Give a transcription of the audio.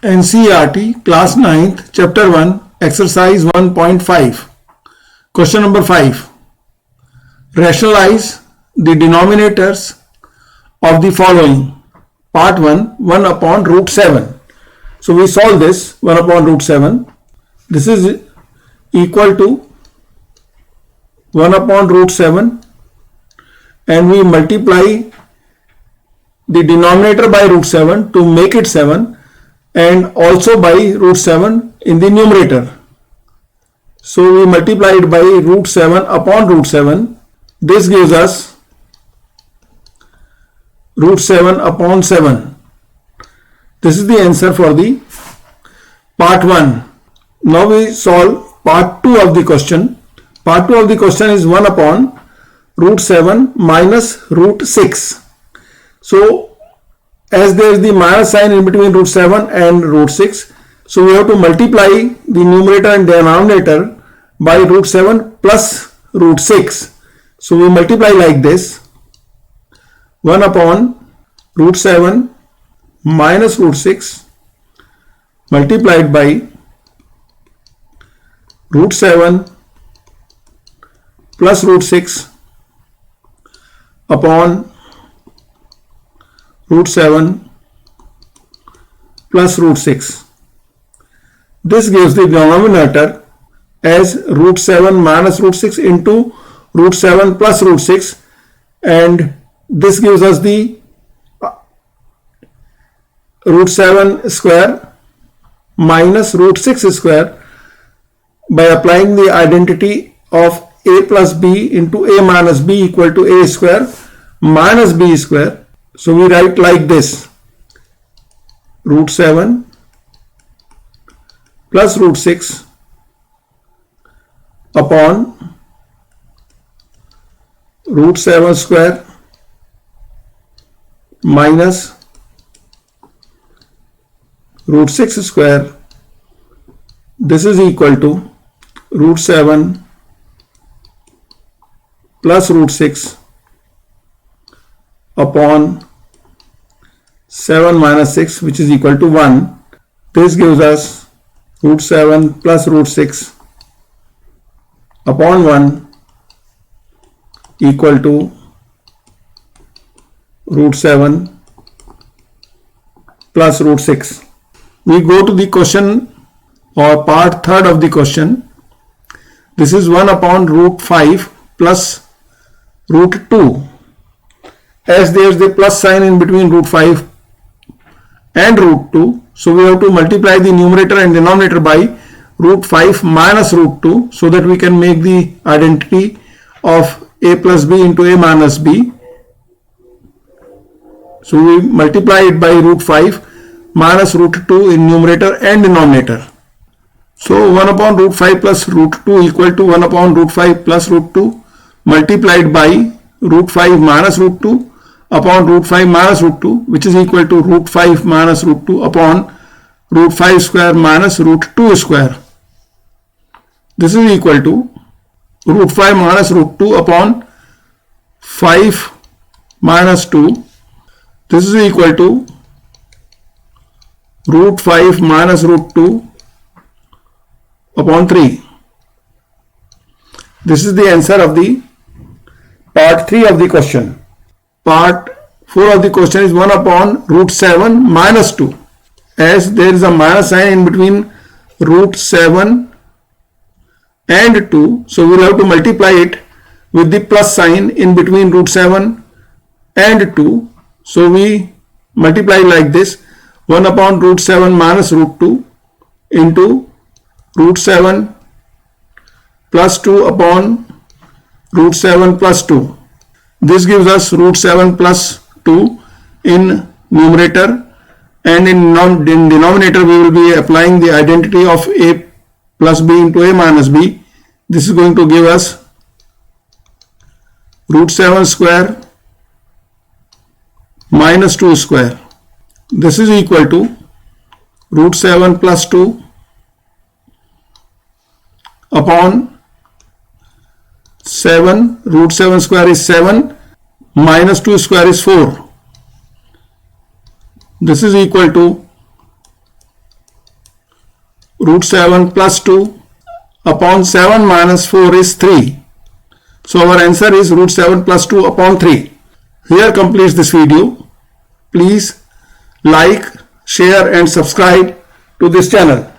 NCERT Class 9th Chapter 1 Exercise 1.5 Question number 5. Rationalize the denominators of the following. Part 1 1 upon root 7. So we solve this 1 upon root 7. This is equal to 1 upon root 7 and we multiply the denominator by root 7 to make it 7 and also by root 7 in the numerator. So we multiply it by root 7 upon root 7. This gives us root 7 upon 7. This is the answer for the part 1. Now we solve part 2 of the question. Part 2 of the question is 1 upon root 7 minus root 6. So as there is the minus sign in between root 7 and root 6, so we have to multiply the numerator and denominator by root 7 plus root 6. So we multiply like this: 1 upon root 7 minus root 6 multiplied by root 7 plus root 6 upon root 7 plus root 6. This gives the denominator as root 7 minus root 6 into root 7 plus root 6, and this gives us the root 7 square minus root 6 square by applying the identity of a plus b into a minus b equal to a square minus b square. So we write like this: root 7 plus root 6 upon root 7 square minus root 6 square. This is equal to root 7 plus root 6 upon 7 minus 6, which is equal to 1. This gives us root 7 plus root 6 upon 1 equal to root 7 plus root 6. We go to the question or part 3rd of the question. This is 1 upon root 5 plus root 2. As there is the plus sign in between root 5 and root 2, so we have to multiply the numerator and denominator by root 5 minus root 2 so that we can make the identity of a plus b into a minus b. So we multiply it by root 5 minus root 2 in numerator and denominator. So 1 upon root 5 plus root 2 equal to 1 upon root 5 plus root 2 multiplied by root 5 minus root 2 upon root 5 minus root 2, which is equal to root 5 minus root 2 upon root 5 square minus root 2 square. This is equal to root 5 minus root 2 upon 5 minus 2. This is equal to root 5 minus root 2 upon 3. This is the answer of the part 3 of the question. Part 4 of the question is 1 upon root 7 minus 2. As there is a minus sign in between root 7 and 2, so we will have to multiply it with the plus sign in between root 7 and 2. So we multiply like this: 1 upon root 7 minus root 2 into root 7 plus 2 upon root 7 plus 2. This gives us root 7 plus 2 in numerator, and in denominator we will be applying the identity of a plus b into a minus b. This is going to give us root 7 square minus 2 square. This is equal to root 7 plus 2 upon 7. Root 7 square is 7 minus 2 square is 4. This is equal to root 7 plus 2 upon 7 minus 4 is 3. So our answer is root 7 plus 2 upon 3. Here completes this video. Please like, share and subscribe to this channel.